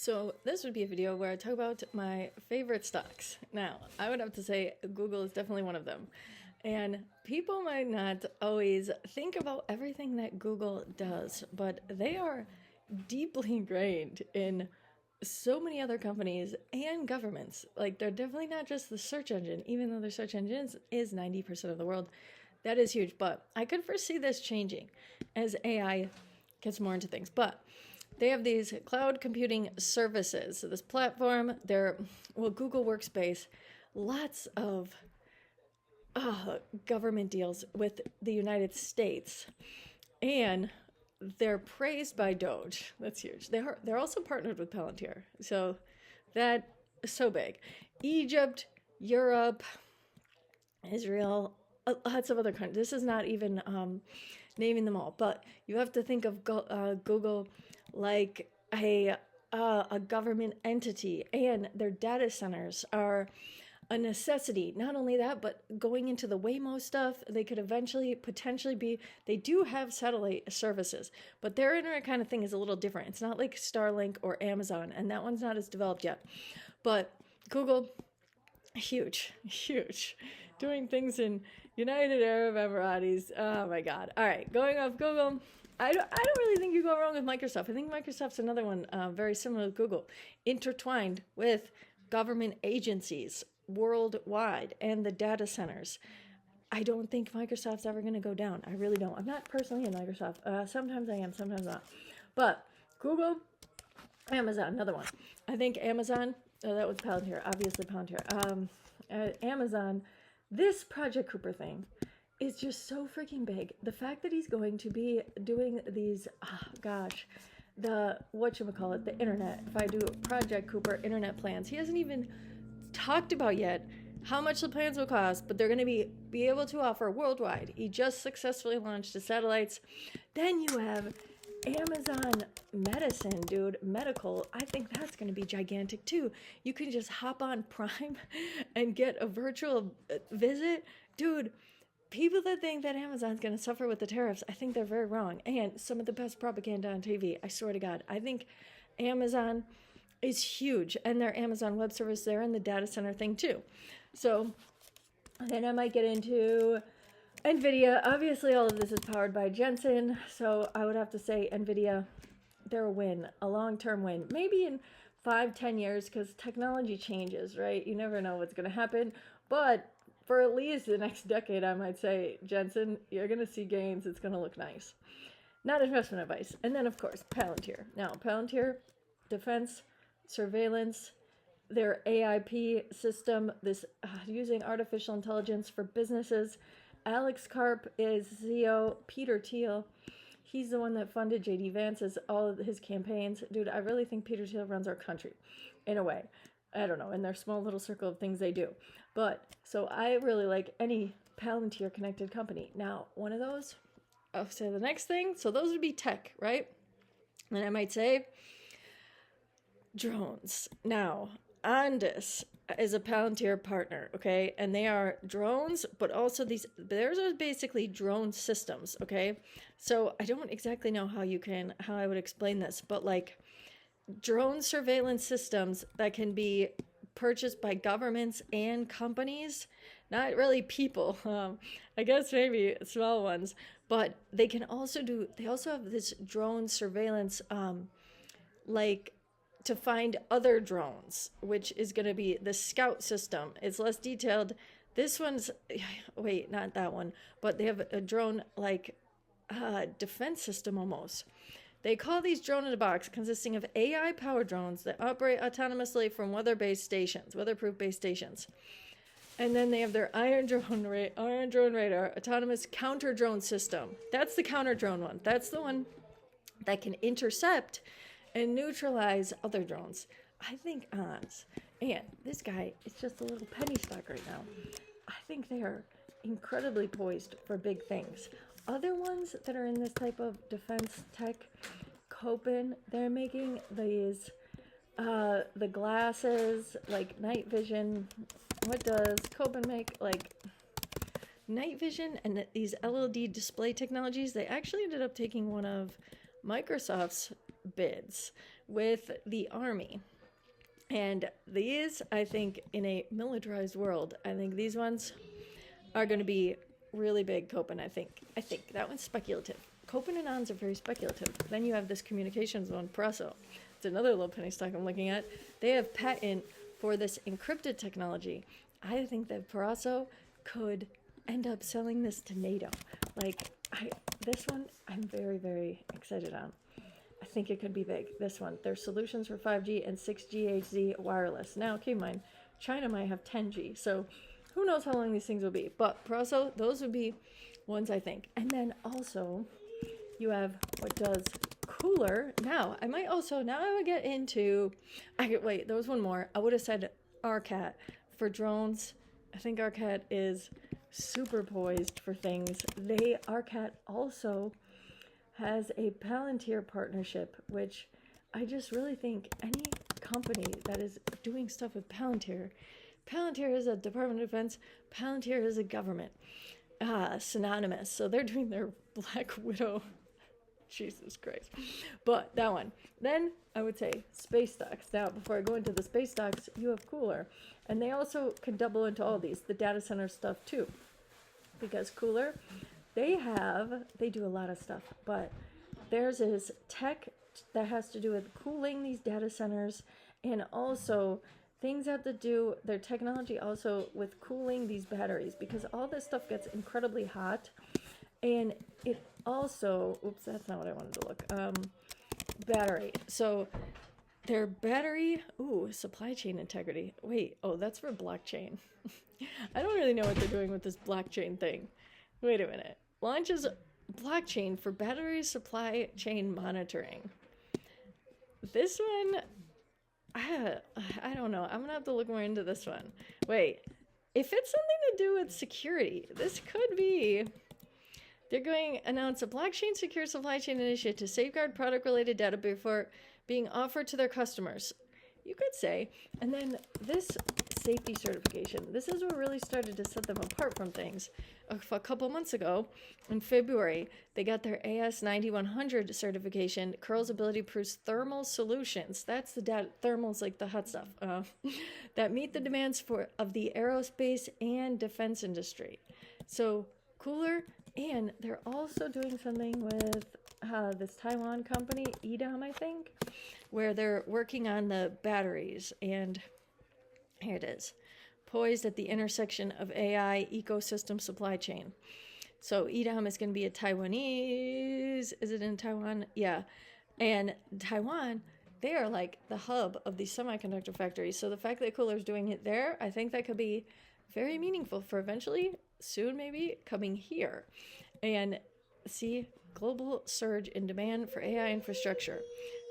So this would be a video where I talk about my favorite stocks. Now, I would have to say Google is definitely one of them. And people might not always think about everything that Google does, but they are deeply ingrained in so many other companies and governments. Like, they're definitely not just the search engine, even though their search engine is 90% of the world. That is huge, but I could foresee this changing as AI gets more into things. But they have these cloud computing services. So this platform, Google Workspace, lots of government deals with the United States, and they're praised by Doge. That's huge. They're also partnered with PLTR, so that is so big. Egypt, Europe, Israel, lots of other countries. This is not even naming them all, but you have to think of Google like a government entity, and their data centers are a necessity. Not only that, but going into the Waymo stuff, they could eventually potentially be, they do have satellite services, but their internet kind of thing is a little different. It's not like Starlink or Amazon, and that one's not as developed yet. But Google, huge, doing things in United Arab Emirates. Oh my God. All right, going off Google, I don't really think you go wrong with Microsoft. I think Microsoft's another one very similar to Google, intertwined with government agencies worldwide and the data centers. I don't think Microsoft's ever going to go down. I really don't. I'm not personally in Microsoft. Sometimes I am, sometimes not. But Google, Amazon, another one. I think Amazon, that was Palantir, obviously Palantir. Amazon, this Project Cooper thing is just so freaking big. The fact that he's going to be doing these, the internet, if I do Project Cooper internet plans, he hasn't even talked about yet how much the plans will cost, but they're going to be able to offer worldwide. He just successfully launched the satellites. Then you have Amazon Medicine, dude, medical. I think that's going to be gigantic too. You can just hop on Prime and get a virtual visit. Dude, people that think that Amazon's going to suffer with the tariffs, I think they're very wrong. And some of the best propaganda on TV, I swear to God. I think Amazon is huge, and their Amazon Web Service there, and the data center thing too. So then I might get into NVIDIA. Obviously, all of this is powered by Jensen, so I would have to say NVIDIA, they're a win, a long-term win. Maybe in 5-10 years, because technology changes, right? You never know what's going to happen, but for at least the next decade, I might say, Jensen, you're going to see gains. It's going to look nice. Not investment advice. And then, of course, Palantir. Now, Palantir, defense, surveillance, their AIP system, this using artificial intelligence for businesses. Alex Karp is CEO. Peter Thiel, he's the one that funded J.D. Vance's all of his campaigns. Dude, I really think Peter Thiel runs our country, in a way. I don't know, in their small little circle of things they do. But, so I really like any Palantir connected company. Now, one of those, I'll say the next thing, so those would be tech, right? And I might say drones. Now, ONDS is a Palantir partner, okay? And they are drones, but also theirs are basically drone systems, okay? So I don't exactly know how I would explain this, but like drone surveillance systems that can be purchased by governments and companies, not really people, I guess maybe small ones, but they also have this drone surveillance, to find other drones, which is going to be the Scout system. It's less detailed. This one's, wait, not that one, but they have a drone defense system almost. They call these drone in a box, consisting of AI-powered drones that operate autonomously from weatherproof base stations. And then they have their Iron Drone Radar autonomous counter drone system. That's the counter drone one. That's the one that can intercept and neutralize other drones. I think ONDS, and this guy is just a little penny stock right now. I think they are incredibly poised for big things. Other ones that are in this type of defense tech, KOPN, they're making these, the glasses, like night vision. What does KOPN make? Like night vision and these LED display technologies. They actually ended up taking one of Microsoft's bids, with the Army. And these, I think, in a militarized world, I think these ones are going to be really big. KOPN, I think that one's speculative. KOPN and ONDS are very speculative. Then you have this communications one, PRSO. It's another little penny stock I'm looking at. They have patent for this encrypted technology. I think that PRSO could end up selling this to NATO. This one, I'm very, very excited on. I think it could be big. This one, their solutions for 5G and 6G HZ wireless. Now, keep in mind, China might have 10G, so who knows how long these things will be. But PRSO, those would be ones I think. And then also, you have what does KULR. Now, I would get into, there was one more. I would have said RCAT for drones. I think RCAT is super poised for things. RCAT also has a PLTR partnership, which I just really think any company that is doing stuff with PLTR is a Department of Defense, PLTR is a government, synonymous. So they're doing their Black Widow. Jesus Christ. But that one. Then I would say space stocks. Now, before I go into the space stocks, you have KULR. And they also can double into all these, the data center stuff too. Because KULR, they do a lot of stuff, but theirs is tech that has to do with cooling these data centers, and also things have to do, their technology also with cooling these batteries, because all this stuff gets incredibly hot. And it also, oops, that's not what I wanted to look, battery. So their battery, supply chain integrity. That's for blockchain. I don't really know what they're doing with this blockchain thing. Wait a minute. Launches blockchain for battery supply chain monitoring. This one, I don't know. I'm going to have to look more into this one. Wait, if it's something to do with security, this could be... They're going to announce a blockchain secure supply chain initiative to safeguard product-related data before being offered to their customers. You could say. And then this safety certification. This is what really started to set them apart from things. A couple months ago, in February, they got their AS9100 certification, Curl's ability proves thermal solutions. That's the data, thermal's like the hot stuff, that meet the demands of the aerospace and defense industry. So KULR, and they're also doing something with this Taiwan company, EDOM, I think, where they're working on the batteries. And here it is. Poised at the intersection of AI ecosystem supply chain. So EDOM is going to be a Taiwanese. Is it in Taiwan? Yeah. And Taiwan, they are like the hub of these semiconductor factories. So the fact that KULR is doing it there, I think that could be very meaningful for eventually, soon maybe, coming here. And see, global surge in demand for AI infrastructure,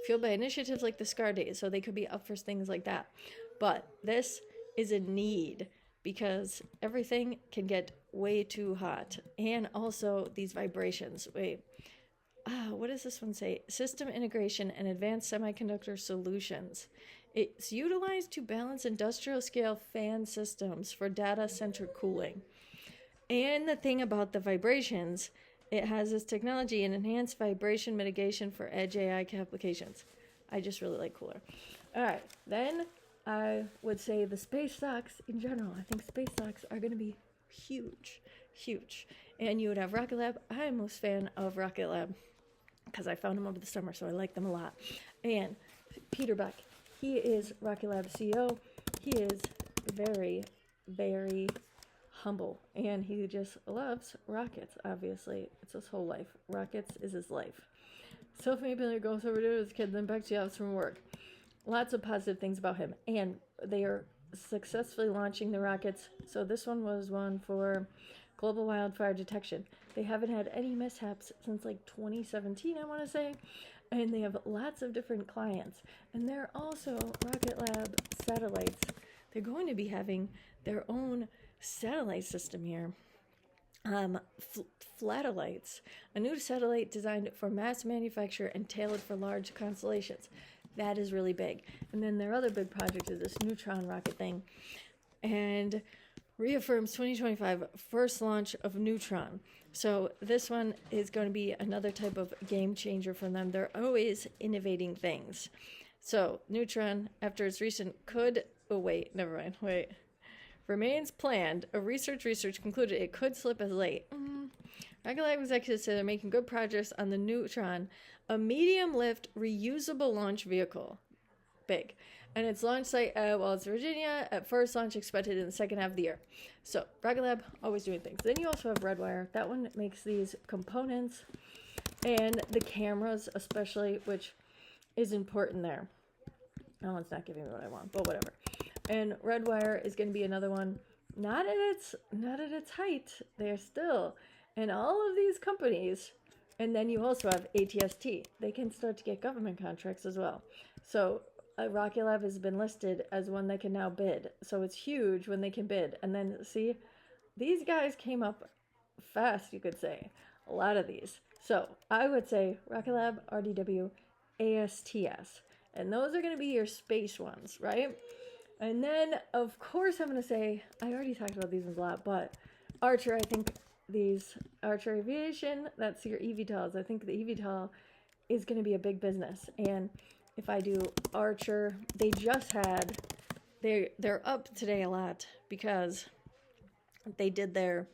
fueled by initiatives like the SCAR days. So they could be up for things like that. But this is a need because everything can get way too hot. And also these vibrations. What does this one say? System integration and advanced semiconductor solutions. It's utilized to balance industrial scale fan systems for data center cooling. And the thing about the vibrations, it has this technology and enhanced vibration mitigation for edge AI applications. I just really like KULR. All right, then I would say the space stocks in general. I think space stocks are going to be huge, huge. And you would have Rocket Lab. I'm most fan of Rocket Lab because I found them over the summer, so I like them a lot. And Peter Beck, he is Rocket Lab CEO. He is very, very humble, and he just loves rockets, obviously. It's his whole life. Rockets is his life. Self-made billionaire goes over to his kid, then back to the office from work. Lots of positive things about him, and they are successfully launching the rockets. So this one was one for global wildfire detection. They haven't had any mishaps since like 2017, I want to say, and they have lots of different clients. And they're also Rocket Lab satellites. They're going to be having their own satellite system here. Flatelites, a new satellite designed for mass manufacture and tailored for large constellations. That is really big. And then their other big project is this Neutron rocket thing. And reaffirms 2025 first launch of Neutron. So this one is going to be another type of game changer for them. They're always innovating things. So Neutron, after its recent remains planned. A research concluded it could slip as late. RKLB executives say they're making good progress on the Neutron, a medium-lift, reusable launch vehicle. Big. And its launch site at Wallace, Virginia, at first launch expected in the second half of the year. So, RKLB, always doing things. Then you also have Redwire. That one makes these components and the cameras, especially, which is important there. That one's not giving me what I want, but whatever. And Redwire is going to be another one. Not at its height. They're still. And all of these companies, and then you also have ATST. They can start to get government contracts as well. So RKLB has been listed as one that can now bid. So it's huge when they can bid. And then see, these guys came up fast, you could say. A lot of these. So I would say RKLB, RDW, ASTS. And those are going to be your space ones, right? And then, of course, I'm going to say, I already talked about these ones a lot, but Archer, I think these Archer Aviation, that's your EVTOLs. I think the EVTOL is going to be a big business. And if I do Archer, they just had, they're up today a lot because they did their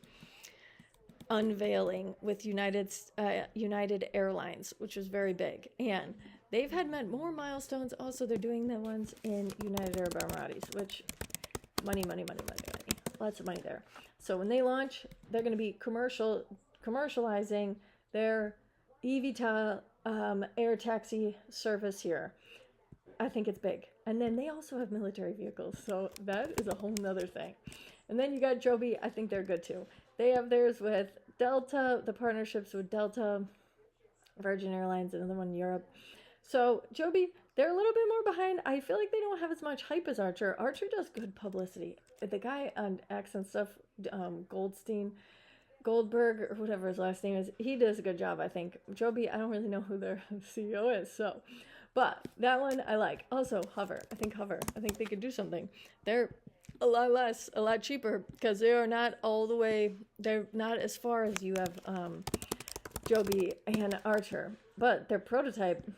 unveiling with United Airlines, which was very big. And they've had met more milestones. Also, they're doing the ones in United Arab Emirates, which money. Lots of money there. So when they launch, they're going to be commercializing their eVTOL air taxi service here. I think it's big. And then they also have military vehicles, so that is a whole nother thing. And then you got JOBY. I think they're good too. They have theirs with Delta, the partnerships with Delta, Virgin Airlines, another one in Europe. So JOBY, they're a little bit more behind. I feel like they don't have as much hype as Archer. Archer does good publicity. The guy on Accent stuff, Goldberg, or whatever his last name is, he does a good job, I think. JOBY, I don't really know who their CEO is, so. But that one I like. Also, HOVR. I think they could do something. They're a lot less, a lot cheaper, because they are not all the way, they're not as far as you have JOBY and Archer. But their prototype,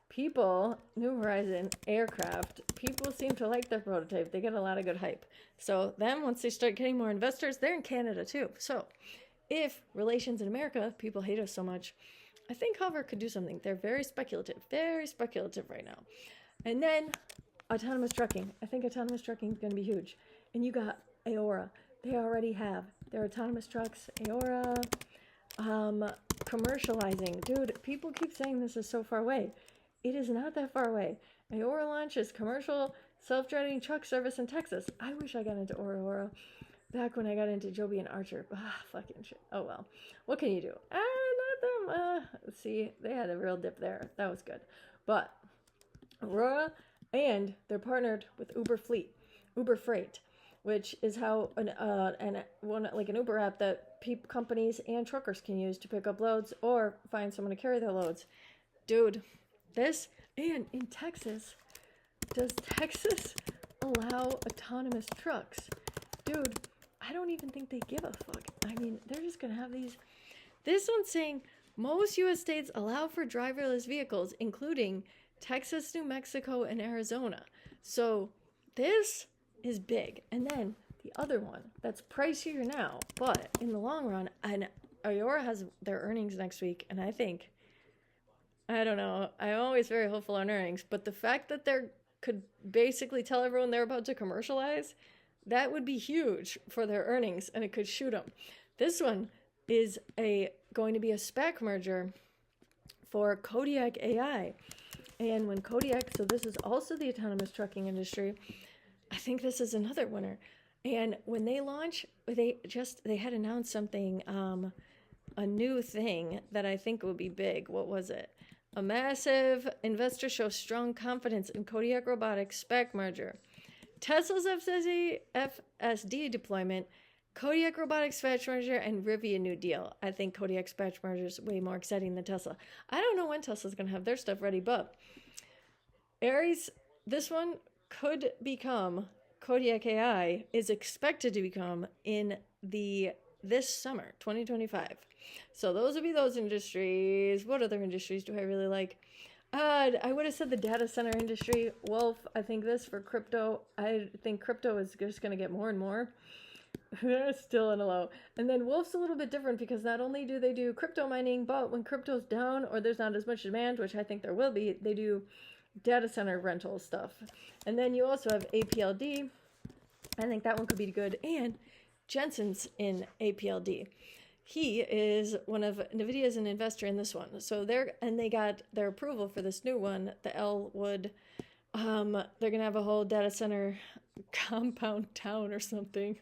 people, New Horizon aircraft, people seem to like their prototype. They get a lot of good hype. So then once they start getting more investors, they're in Canada too. So if relations in America, people hate us so much, I think HOVR could do something. They're very speculative right now. And then autonomous trucking. I think autonomous trucking is going to be huge. And you got AORA. They already have their autonomous trucks. AORA, commercializing. Dude, people keep saying this is so far away. It is not that far away. AORA launches commercial self-driving truck service in Texas. I wish I got into AORA back when I got into JOBY and Archer. Fucking shit. Oh well. What can you do? Not them. See, they had a real dip there. That was good. But Aurora, and they're partnered with Uber Freight, which is how an Uber app that companies and truckers can use to pick up loads or find someone to carry their loads. Dude, this, and in Texas, does Texas allow autonomous trucks? Dude, I don't even think they give a fuck. I mean, they're just going to have these. This one's saying most U.S. states allow for driverless vehicles, including Texas, New Mexico, and Arizona. So this is big. And then the other one that's pricier now, but in the long run, and Aurora has their earnings next week, and I don't know, I'm always very hopeful on earnings, but the fact that they could basically tell everyone they're about to commercialize, that would be huge for their earnings, and it could shoot them. This one is going to be a SPAC merger for Kodiak AI. And when Kodiak, so this is also the autonomous trucking industry, I think this is another winner. And when they launch, they had announced something, a new thing that I think would be big. What was it? A massive investor shows strong confidence in Kodiak Robotics SPAC merger. Tesla's FSD deployment, Kodiak Robotics SPAC merger, and Rivian new deal. I think Kodiak SPAC merger is way more exciting than Tesla. I don't know when Tesla's going to have their stuff ready, but Ares, this one could become, Kodiak AI is expected to become in this summer, 2025. So those would be those industries. What other industries do I really like? I would have said the data center industry. Wolf, I think this for crypto. I think crypto is just going to get more and more. They're still in a low. And then Wolf's a little bit different because not only do they do crypto mining, but when crypto's down or there's not as much demand, which I think there will be, they do data center rental stuff. And then you also have APLD. I think that one could be good. And Jensen's in APLD. He is one of NVIDIA's an investor in this one. So they got their approval for this new one, the Elwood. They're gonna have a whole data center compound town or something.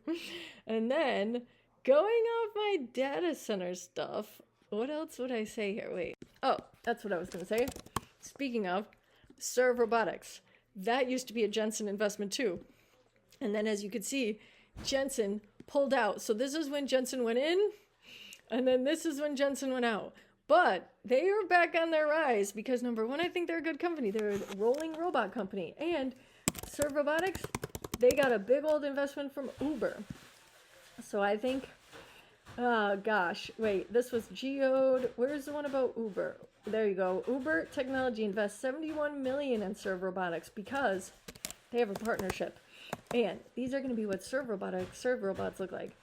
And then going off my data center stuff, what else would I say here? Wait. Oh, that's what I was gonna say. Speaking of, Serve Robotics. That used to be a Jensen investment too. And then as you could see, Jensen pulled out. So this is when Jensen went in. And then this is when Jensen went out. But they are back on their rise because, number one, I think they're a good company. They're a rolling robot company. And Serve Robotics, they got a big old investment from Uber. So I think, gosh, wait, this was Geode. Where's the one about Uber? There you go. Uber Technology invests $71 million in Serve Robotics because they have a partnership. And these are going to be what Serve robots look like.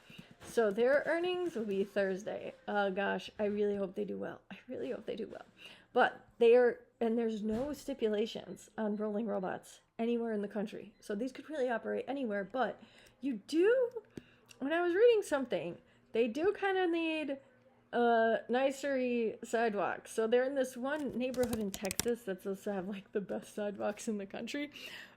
So their earnings will be Thursday. Gosh, I really hope they do well. But there's no stipulations on rolling robots anywhere in the country. So these could really operate anywhere. But you do, when I was reading something, they do kind of need nicer sidewalks. So they're in this one neighborhood in Texas that's supposed to have like the best sidewalks in the country.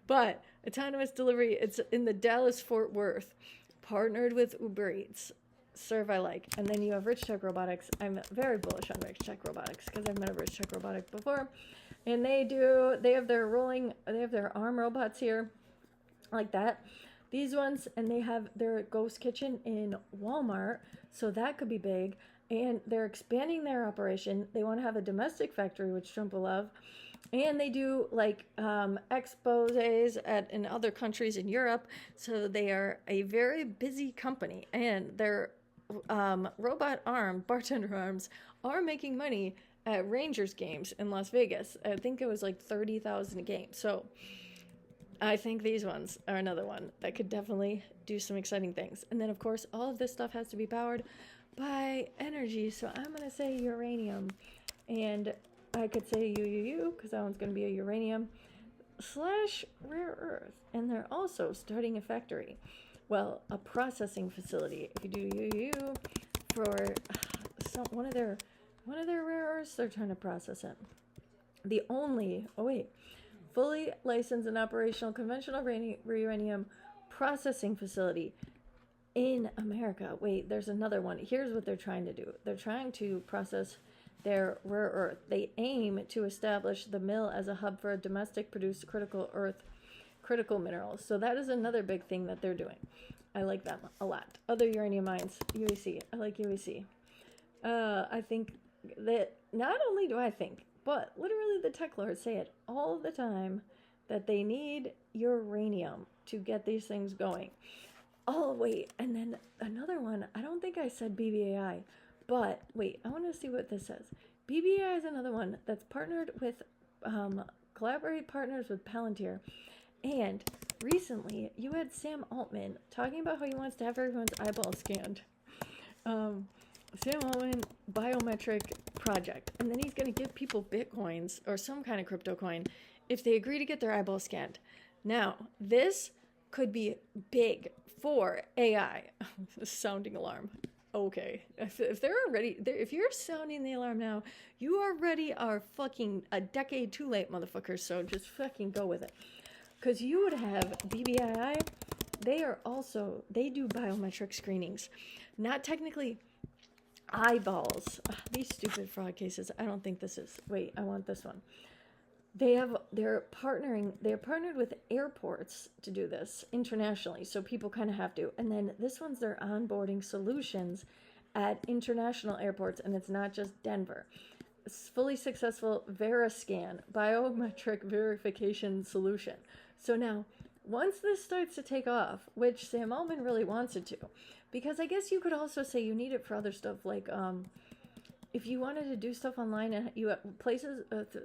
But autonomous delivery, it's in the Dallas-Fort Worth. Partnered with Uber Eats. Serve I like. And then you have Rich Tech Robotics. I'm very bullish on Rich Tech Robotics because I've met a Rich Tech Robotic before. And they have their arm robots here like that. These ones, and they have their ghost kitchen in Walmart. So that could be big. And they're expanding their operation. They want to have a domestic factory, which Trump will love. And they do like exposes in other countries in Europe. So they are a very busy company. And their robot bartender arms, are making money at Rangers games in Las Vegas. I think it was like $30,000 a game. So I think these ones are another one that could definitely do some exciting things. And then, of course, all of this stuff has to be powered by energy. So I'm going to say uranium. And I could say UUU because that one's going to be a uranium / rare earth. And they're also starting a factory. Well, a processing facility. If you do UUU for one of their rare earths, they're trying to process it. The only, fully licensed and operational conventional uranium processing facility in America. Wait, there's another one. Here's what they're trying to do. They're trying to process their rare earth. They aim to establish the mill as a hub for domestic produced critical minerals. So that is another big thing that they're doing. I like them a lot. Other uranium mines, UEC. I like UEC. I think that not only do I think, but literally the tech lords say it all the time that they need uranium to get these things going. Oh, wait. And then another one. I don't think I said BBAI. But wait, I want to see what this says. BBAI is another one that's partnered with, collaborate partners with Palantir. And recently, you had Sam Altman talking about how he wants to have everyone's eyeball scanned. Sam Altman biometric project. And then he's going to give people bitcoins or some kind of crypto coin if they agree to get their eyeball scanned. Now, this could be big for AI. Sounding alarm. Okay, if they're already, if you're sounding the alarm now, you already are fucking a decade too late, motherfuckers. So just fucking go with it. Because you would have BBAI, they do biometric screenings. Not technically eyeballs. Ugh, these stupid fraud cases. I don't think this is. Wait, I want this one. They're partnered with airports to do this internationally, so people kind of have to. And then this one's their onboarding solutions at international airports, and it's not just Denver. It's fully successful VeriScan biometric verification solution. So now, once this starts to take off, which Sam Altman really wants it to, because I guess you could also say you need it for other stuff like if you wanted to do stuff online and you have places,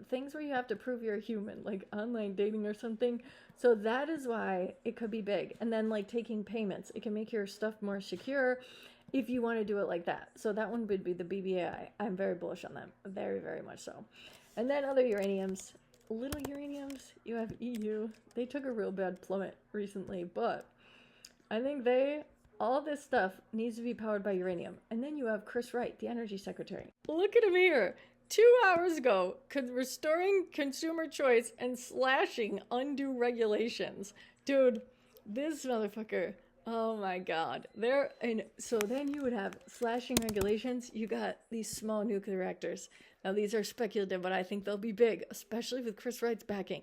things where you have to prove you're a human, like online dating or something. So that is why it could be big. And then like taking payments, it can make your stuff more secure if you want to do it like that. So that one would be the BBAI. I'm very bullish on them, very, very much so. And then other uraniums, little uraniums, you have EU. They took a real bad plummet recently, but I think all this stuff needs to be powered by uranium. And then you have Chris Wright, the energy secretary. Look at him here. 2 hours ago, restoring consumer choice and slashing undue regulations. Dude, this motherfucker, oh my God. So then you would have slashing regulations. You got these small nuclear reactors. Now these are speculative, but I think they'll be big, especially with Chris Wright's backing.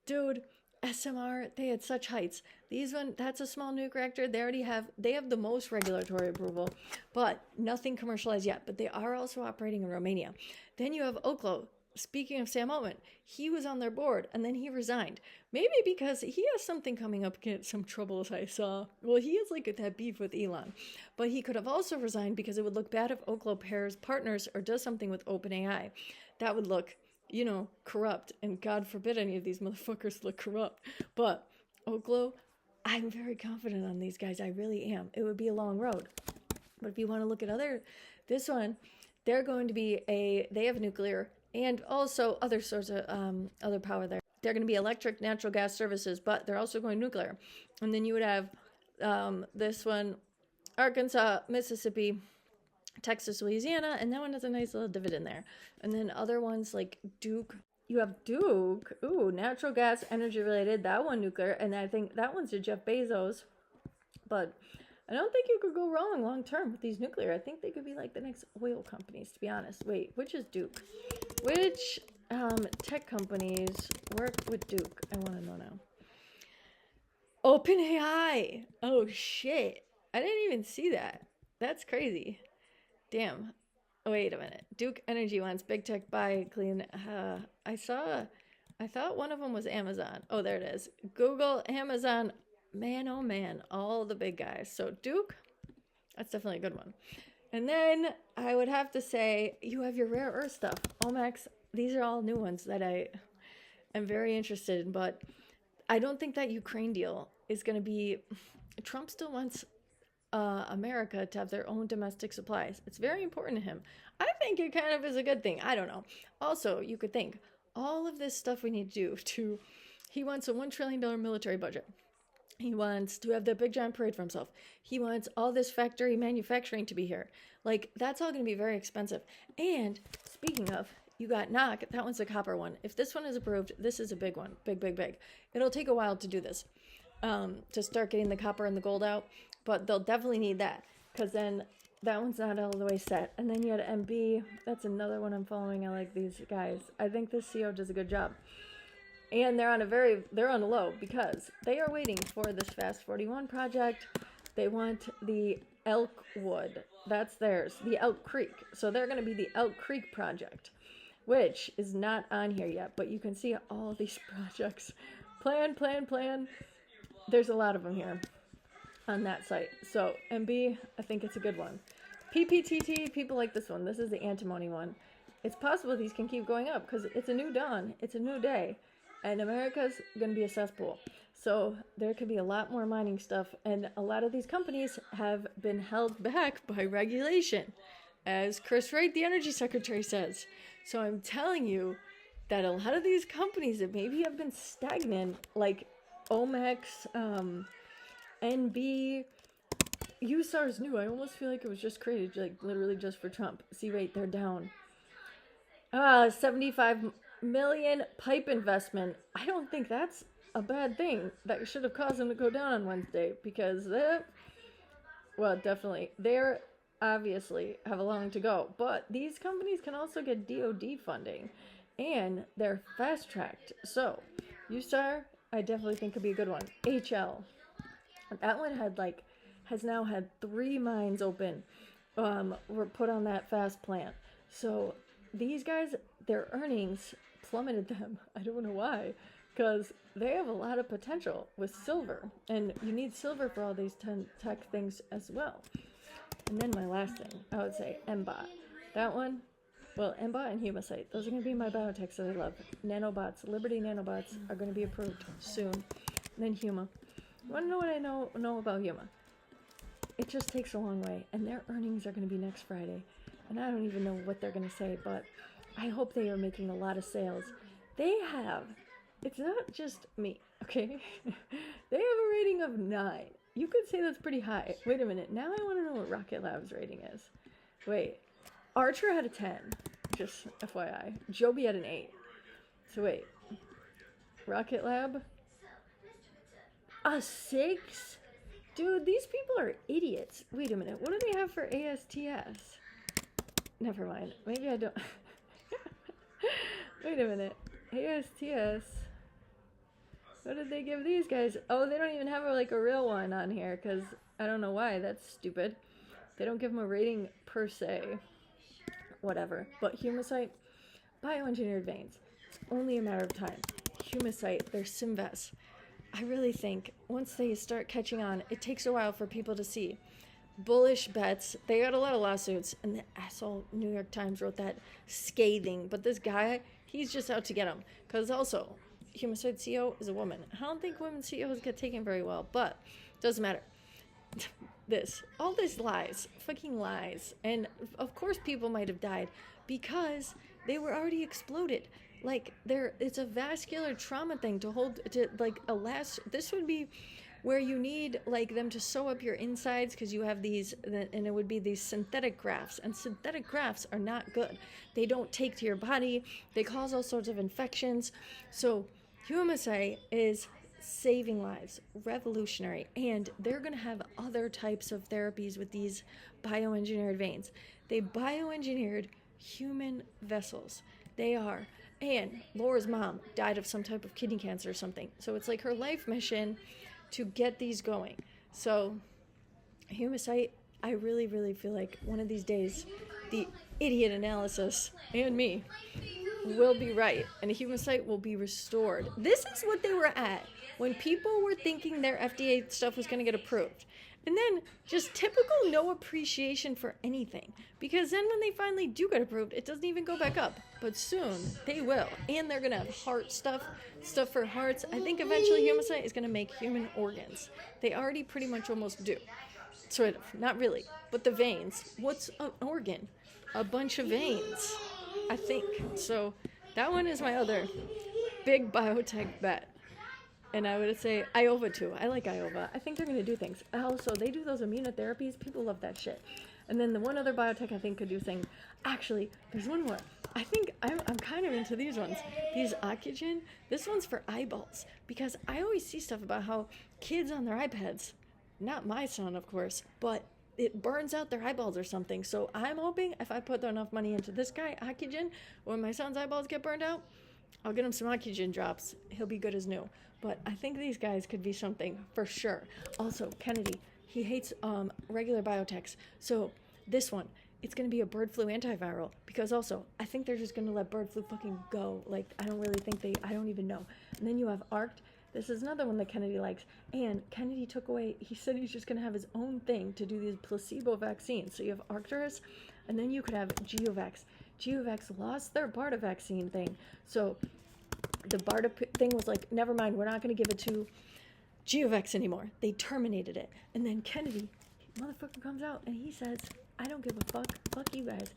Dude, SMR, they had such heights. That's a small nuke reactor. They have the most regulatory approval, but nothing commercialized yet. But they are also operating in Romania. Then you have OKLO. Speaking of Sam Altman, he was on their board and then he resigned. Maybe because he has something coming up against some troubles I saw. Well, he has like that beef with Elon. But he could have also resigned because it would look bad if OKLO pairs partners or does something with OpenAI. That would look, corrupt. And God forbid any of these motherfuckers look corrupt. But OKLO, I'm very confident on these guys. I really am. It would be a long road. But if you want to look at this one, they're going to be they have nuclear and also other sorts of other power there. They're going to be electric, natural gas services, but they're also going nuclear. And then you would have this one, Arkansas, Mississippi, Texas, Louisiana, and that one has a nice little dividend there. And then other ones like Duke. You have Duke, natural gas, energy related, that one nuclear, and I think that one's to Jeff Bezos. But I don't think you could go wrong long term with these nuclear. I think they could be like the next oil companies, to be honest. Wait, which is Duke? Which tech companies work with Duke? I want to know now. OpenAI. Oh, shit. I didn't even see that. That's crazy. Damn. Wait a minute. Duke Energy wants big tech buy clean. I thought one of them was Amazon. Oh, there it is. Google, Amazon. Man, oh man, all the big guys. So Duke, that's definitely a good one. And then I would have to say you have your rare earth stuff. OMEX, these are all new ones that I am very interested in. But I don't think that Ukraine deal is going to be... Trump still wants America to have their own domestic supplies. It's very important to him. I think it kind of is a good thing. I don't know. Also, you could think all of this stuff we need to do he wants a $1 trillion military budget. He wants to have that big giant parade for himself. He wants all this factory manufacturing to be here. Like, that's all going to be very expensive. And speaking of, you got NOC. That one's a copper one. If this one is approved, this is a big one. Big, big, big. It'll take a while to do this, to start getting the copper and the gold out. But they'll definitely need that, because then that one's not all the way set. And then you had MB. That's another one I'm following. I like these guys. I think this CO does a good job. And they're on a low because they are waiting for this Fast 41 project. They want the Elkwood. That's theirs. The Elk Creek. So they're going to be the Elk Creek project, which is not on here yet. But you can see all these projects. Plan. There's a lot of them here on that site. So MB, I think it's a good one. PPTT, people like this one. This is the antimony one. It's possible these can keep going up because it's a new dawn. It's a new day. And America's going to be a cesspool. So there could be a lot more mining stuff. And a lot of these companies have been held back by regulation, as Chris Wright, the energy secretary, says. So I'm telling you that a lot of these companies that maybe have been stagnant, like OMEX, NB, USAR's new. I almost feel like it was just created, like literally just for Trump. See, wait, they're down. 75 million pipe investment. I don't think that's a bad thing. That should have caused them to go down on Wednesday, because definitely they're obviously have a long to go. But these companies can also get DoD funding, and they're fast tracked. So USAR, I definitely think could be a good one. HL, that one has now had 3 mines open, were put on that fast plant. So these guys, their earnings plummeted them. I don't know why, because they have a lot of potential with silver, and you need silver for all these tech things as well. And then my last thing, I would say MBOT. That one, Well, MBOT and Humacyte, those are going to be my biotechs that I love. Nanobots, Liberty Nanobots are going to be approved soon. And then HUMA. You want to know what I know about HUMA? It just takes a long way, and their earnings are going to be next Friday. And I don't even know what they're going to say, but I hope they are making a lot of sales. They have, it's not just me, okay? They have a rating of 9. You could say that's pretty high. Wait a minute, now I want to know what Rocket Lab's rating is. Wait, Archer had a 10, just FYI. JOBY had an 8. So wait, Rocket Lab? A 6? Dude, these people are idiots. Wait a minute, what do they have for ASTS? Never mind, maybe I don't. Wait a minute, ASTS. What did they give these guys? Oh, they don't even have like a real one on here, because I don't know why. That's stupid. They don't give them a rating per se. Whatever. But Humacyte, bioengineered veins. It's only a matter of time. Humacyte, they're Symvess. I really think once they start catching on, it takes a while for people to see. Bullish bets. They got a lot of lawsuits, and the asshole New York Times wrote that scathing. But this guy, he's just out to get them. Because also, Humacyte CEO is a woman. I don't think women CEOs get taken very well, but doesn't matter. All this lies, fucking lies. And of course people might have died because they were already exploded. Like, it's a vascular trauma thing to hold, to like this would be where you need like them to sew up your insides because you have these, and it would be these synthetic grafts, and synthetic grafts are not good. They don't take to your body. They cause all sorts of infections. So Humacyte is saving lives, revolutionary, and they're going to have other types of therapies with these bioengineered veins. They bioengineered human vessels. They are, and Laura's mom died of some type of kidney cancer or something, so it's like her life mission to get these going. So Humacyte, I really, really feel like one of these days the idiot analysis and me will be right, and Humacyte will be restored. This is what they were at when people were thinking their FDA stuff was going to get approved. And then just typical no appreciation for anything. Because then when they finally do get approved, it doesn't even go back up. But soon, they will. And they're going to have heart stuff for hearts. I think eventually Humacyte is going to make human organs. They already pretty much almost do. Sort of. Not really. But the veins. What's an organ? A bunch of veins, I think. So that one is my other big biotech bet. And I would say Iova too. I like Iova. I think they're going to do things. Also, they do those immunotherapies. People love that shit. And then the one other biotech I think could do things. Actually, there's one more. I think I'm kind of into these ones. These Oxygen. This one's for eyeballs. Because I always see stuff about how kids on their iPads, not my son, of course, but it burns out their eyeballs or something. So I'm hoping if I put enough money into this guy, Oxygen, when my son's eyeballs get burned out, I'll get him some Oxygen drops. He'll be good as new. But I think these guys could be something for sure. Also, Kennedy, he hates regular biotechs. So this one, it's going to be a bird flu antiviral. Because also, I think they're just going to let bird flu fucking go. Like, I don't really think I don't even know. And then you have AACT. This is another one that Kennedy likes. And Kennedy took away, he said he's just going to have his own thing to do these placebo vaccines. So you have Arcturus, and then you could have GOVX. GOVX lost their BARDA vaccine thing. So the BARDA thing was like, never mind, we're not going to give it to GOVX anymore. They terminated it. And then Kennedy, motherfucker, comes out and he says, I don't give a fuck. Fuck you guys.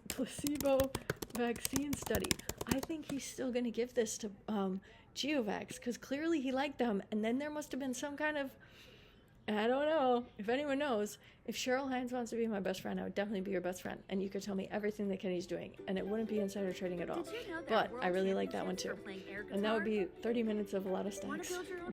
Placebo vaccine study. I think he's still going to give this to GOVX because clearly he liked them. And then there must have been some kind of, I don't know, if anyone knows, if Cheryl Hines wants to be my best friend, I would definitely be your best friend. And you could tell me everything that Kenny's doing. And it wouldn't be insider trading at all. But I really like that one too. And that would be 30 minutes of a lot of stacks.